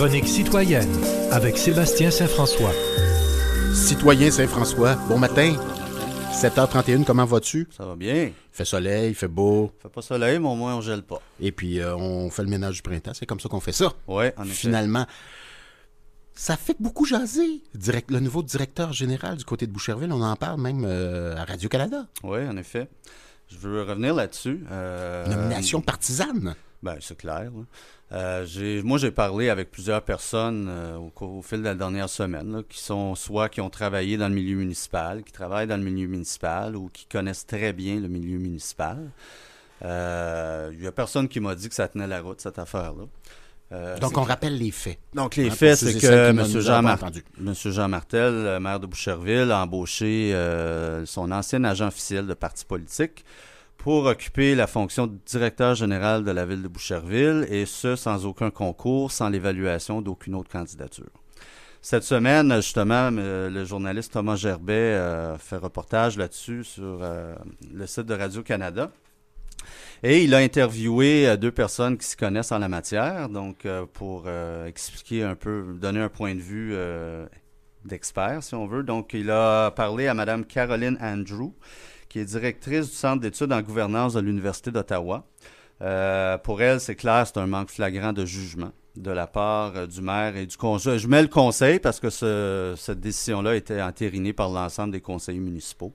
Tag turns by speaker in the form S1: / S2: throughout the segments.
S1: chronique citoyenne avec Sébastien Saint-François.
S2: Citoyen Saint-François, bon matin. 7h31, comment vas-tu?
S3: Ça va bien.
S2: Il fait soleil, il fait beau.
S3: Il fait pas soleil, mais au moins on gèle pas.
S2: Et puis, on fait le ménage du printemps. C'est comme ça qu'on fait ça.
S3: Oui, en effet.
S2: Finalement, ça fait beaucoup jaser. Le nouveau directeur général du côté de Boucherville, on en parle même à Radio-Canada.
S3: Oui, en effet. Je veux revenir là-dessus.
S2: Nomination partisane.
S3: Ben, c'est clair. Moi, j'ai parlé avec plusieurs personnes au fil de la dernière semaine, là, qui ont travaillé dans le milieu municipal, qui travaillent dans le milieu municipal ou qui connaissent très bien le milieu municipal. Il n'y a personne qui m'a dit que ça tenait la route, cette affaire-là.
S2: Donc, on rappelle les faits.
S3: Donc, les faits, c'est que M. Jean Martel, maire de Boucherville, a embauché son ancien agent officiel de parti politique pour occuper la fonction de directeur général de la ville de Boucherville, et ce, sans aucun concours, sans l'évaluation d'aucune autre candidature. Cette semaine, justement, le journaliste Thomas Gerbet fait reportage là-dessus sur le site de Radio-Canada. Et il a interviewé deux personnes qui s'y connaissent en la matière, donc pour expliquer un peu, donner un point de vue d'expert, si on veut. Donc, il a parlé à Mme Caroline Andrew, qui est directrice du Centre d'études en gouvernance de l'Université d'Ottawa. Pour elle, c'est clair, c'est un manque flagrant de jugement de la part du maire et du conseil. Je mets le conseil parce que cette décision-là a été entérinée par l'ensemble des conseillers municipaux.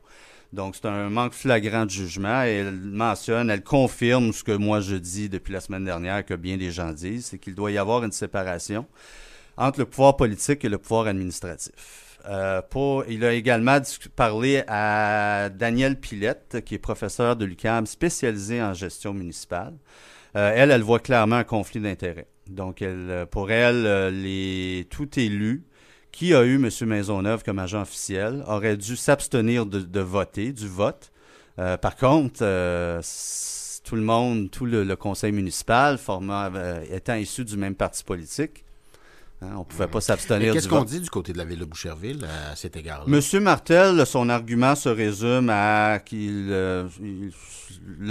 S3: Donc, c'est un manque flagrant de jugement, et elle confirme ce que moi je dis depuis la semaine dernière, que bien des gens disent, c'est qu'il doit y avoir une séparation entre le pouvoir politique et le pouvoir administratif. Il a également parlé à Danielle Pilette, qui est professeure de l'UQAM spécialisée en gestion municipale. Elle voit clairement un conflit d'intérêts. Donc, pour elle, tout élu qui a eu M. Maisonneuve comme agent officiel aurait dû s'abstenir de voter, du vote. Par contre, tout le conseil municipal étant issu du même parti politique, on ne pouvait pas s'abstenir du vote.
S2: Qu'est-ce qu'on dit du côté de la ville de Boucherville à cet égard-là?
S3: M. Martel, son argument se résume à le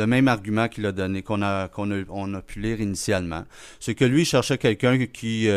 S3: même argument qu'il a donné, qu'on a pu lire initialement. C'est que lui cherchait quelqu'un qui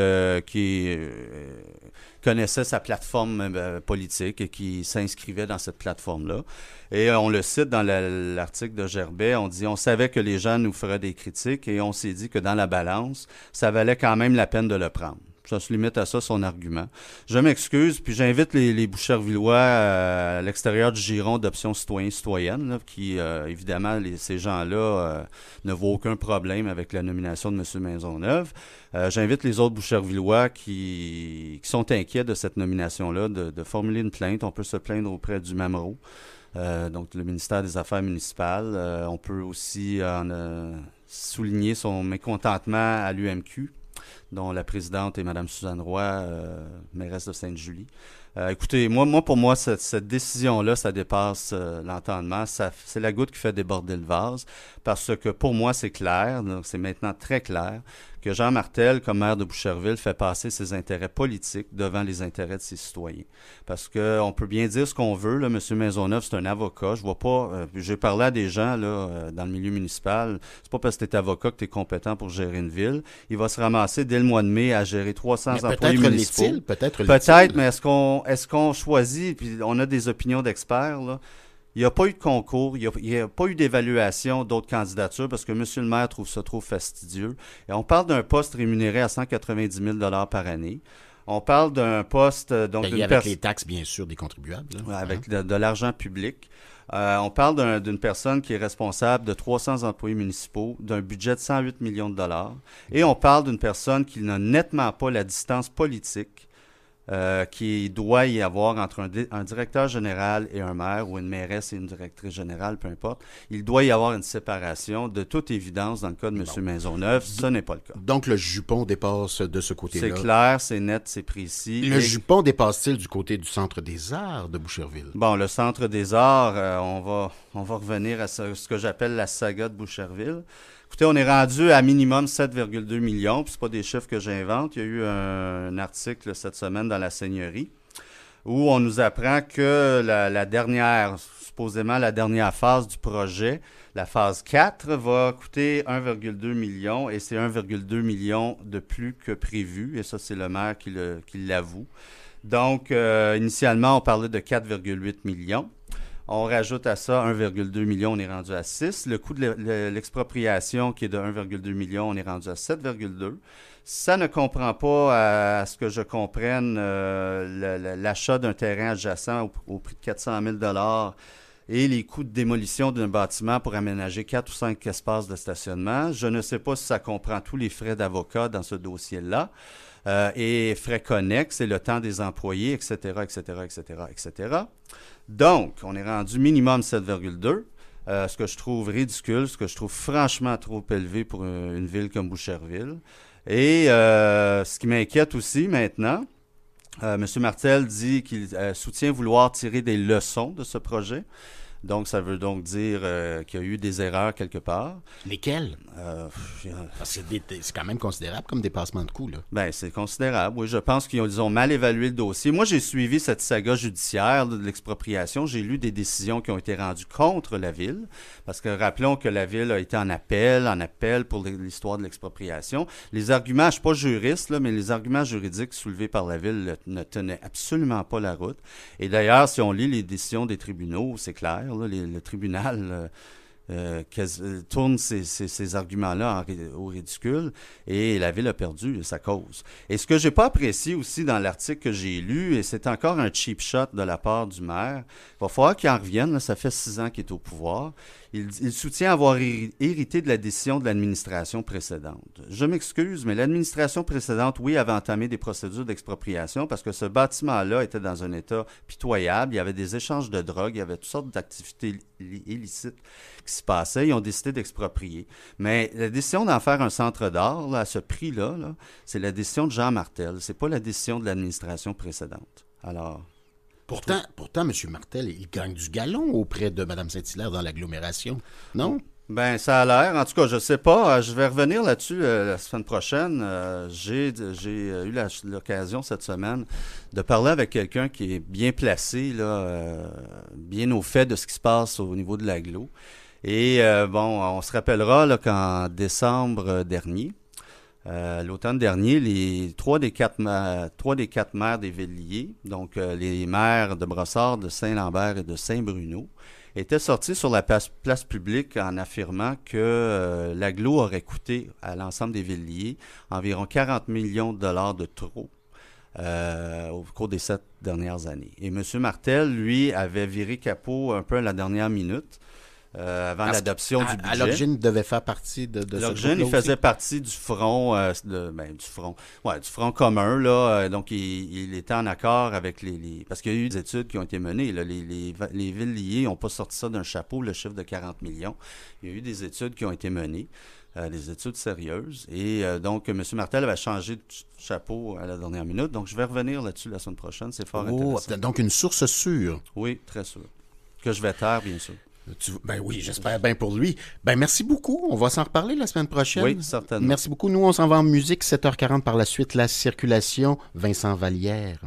S3: connaissait sa plateforme politique et qui s'inscrivait dans cette plateforme-là. Et on le cite dans l'article de Gerbet, on dit « On savait que les gens nous feraient des critiques et on s'est dit que dans la balance, ça valait quand même la peine de le prendre. » Ça se limite à ça, son argument. Je m'excuse, puis j'invite les Bouchervillois à l'extérieur du giron d'options citoyens-citoyennes, là, qui, évidemment, ces gens-là ne voient aucun problème avec la nomination de M. Maisonneuve. J'invite les autres Bouchervillois qui sont inquiets de cette nomination-là de formuler une plainte. On peut se plaindre auprès du MAMRO, donc le ministère des Affaires municipales. On peut aussi souligner son mécontentement à l'UMQ, dont la présidente est Mme Suzanne Roy, mairesse de Sainte-Julie. Écoutez, pour moi, cette décision-là, ça dépasse l'entendement. C'est la goutte qui fait déborder le vase, parce que pour moi, c'est clair, donc c'est maintenant très clair, que Jean Martel, comme maire de Boucherville, fait passer ses intérêts politiques devant les intérêts de ses citoyens. Parce qu'on peut bien dire ce qu'on veut, là, M. Maisonneuve, c'est un avocat. Je vois pas, j'ai parlé à des gens là, dans le milieu municipal, c'est pas parce que tu es avocat que tu es compétent pour gérer une ville. Il va se ramasser dès le mois de mai à gérer 300 employés municipaux.
S2: Peut-être,
S3: mais est-ce qu'on choisit, puis on a des opinions d'experts, là. Il n'y a pas eu de concours, il n'y a pas eu d'évaluation d'autres candidatures parce que M. le maire trouve ça trop fastidieux. Et on parle d'un poste rémunéré à 190 000 $ par année. On parle d'un poste...
S2: Payé avec les taxes, bien sûr, des contribuables. Là.
S3: Avec de l'argent public. On parle d'une personne qui est responsable de 300 employés municipaux, d'un budget de 108 millions de $. Et on parle d'une personne qui n'a nettement pas la distance politique qui doit y avoir entre un directeur général et un maire, ou une mairesse et une directrice générale, peu importe. Il doit y avoir une séparation. De toute évidence, dans le cas de M. Maisonneuve, ce n'est pas le cas.
S2: Donc, le jupon dépasse de ce côté-là.
S3: C'est clair, c'est net, c'est précis.
S2: Le jupon dépasse-t-il du côté du Centre des arts de Boucherville?
S3: Bon, le Centre des arts, on va revenir à ce que j'appelle la saga de Boucherville. Écoutez, on est rendu à minimum 7,2 millions, puis c'est pas des chiffres que j'invente. Il y a eu un article cette semaine dans la Seigneurie où on nous apprend que la dernière, supposément la dernière phase du projet. La phase 4 va coûter 1,2 million et c'est 1,2 million de plus que prévu. Et ça, c'est le maire qui l'avoue. Donc, initialement, on parlait de 4,8 millions. On rajoute à ça 1,2 million, on est rendu à 6. Le coût de l'expropriation, qui est de 1,2 million, on est rendu à 7,2. Ça ne comprend pas, à ce que je comprenne, l'achat d'un terrain adjacent au prix de 400 000 $ et les coûts de démolition d'un bâtiment pour aménager 4 ou 5 espaces de stationnement. Je ne sais pas si ça comprend tous les frais d'avocat dans ce dossier-là. Et frais connexes et le temps des employés, etc., etc., etc., etc. Donc, on est rendu minimum 7,2, ce que je trouve ridicule, ce que je trouve franchement trop élevé pour une ville comme Boucherville. Et ce qui m'inquiète aussi maintenant, M. Martel dit qu'il soutient vouloir tirer des leçons de ce projet. Donc, ça veut donc dire qu'il y a eu des erreurs quelque part.
S2: Lesquelles? Parce que c'est quand même considérable comme dépassement de coûts, là.
S3: Bien, c'est considérable, oui. Je pense qu'ils ont mal évalué le dossier. Moi, j'ai suivi cette saga judiciaire de l'expropriation. J'ai lu des décisions qui ont été rendues contre la Ville. Parce que rappelons que la Ville a été en appel pour l'histoire de l'expropriation. Les arguments, je ne suis pas juriste, là, mais les arguments juridiques soulevés par la Ville ne tenaient absolument pas la route. Et d'ailleurs, si on lit les décisions des tribunaux, c'est clair. Là, le tribunal tourne ces arguments-là au ridicule et la Ville a perdu sa cause. Et ce que j'ai pas apprécié aussi dans l'article que j'ai lu, et c'est encore un cheap shot de la part du maire, il va falloir qu'il en revienne, là, ça fait 6 ans qu'il est au pouvoir. Il soutient avoir hérité de la décision de l'administration précédente. Je m'excuse, mais l'administration précédente, oui, avait entamé des procédures d'expropriation parce que ce bâtiment-là était dans un état pitoyable. Il y avait des échanges de drogue, il y avait toutes sortes d'activités illicites qui se passaient. Ils ont décidé d'exproprier. Mais la décision d'en faire un centre d'art, là, à ce prix-là, là, c'est la décision de Jean Martel. C'est pas la décision de l'administration précédente. Alors...
S2: Pourtant, M. Martel, il gagne du galon auprès de Mme Saint-Hilaire dans l'agglomération, non?
S3: Ben, ça a l'air. En tout cas, je sais pas. Je vais revenir là-dessus la semaine prochaine. J'ai eu l'occasion cette semaine de parler avec quelqu'un qui est bien placé, là, bien au fait de ce qui se passe au niveau de l'agglo. Et on se rappellera là, qu'en décembre dernier, l'automne dernier, les trois des quatre maires des Villiers, donc les maires de Brossard, de Saint-Lambert et de Saint-Bruno, étaient sortis sur la place publique en affirmant que l'agglo aurait coûté à l'ensemble des Villiers environ 40 millions de dollars de trop au cours des 7 dernières années. Et M. Martel, lui, avait viré capot un peu à la dernière minute. Avant l'adoption du budget.
S2: À l'origine, il devait faire partie de ce
S3: l'origine, il faisait partie du front, du front commun, là. Donc, il était en accord avec parce qu'il y a eu des études qui ont été menées, là. Les Villiers n'ont pas sorti ça d'un chapeau, le chiffre de 40 millions. Il y a eu des études qui ont été menées, des études sérieuses. Et donc, M. Martel avait changé de chapeau à la dernière minute. Donc, je vais revenir là-dessus la semaine prochaine. C'est fort intéressant.
S2: Donc, une source sûre.
S3: Oui, très sûre. Que je vais taire, bien sûr.
S2: Ben oui, j'espère bien pour lui. Ben merci beaucoup. On va s'en reparler la semaine prochaine.
S3: Oui, certainement.
S2: Merci beaucoup. Nous, on s'en va en musique. 7h40 par la suite. La circulation. Vincent Vallière.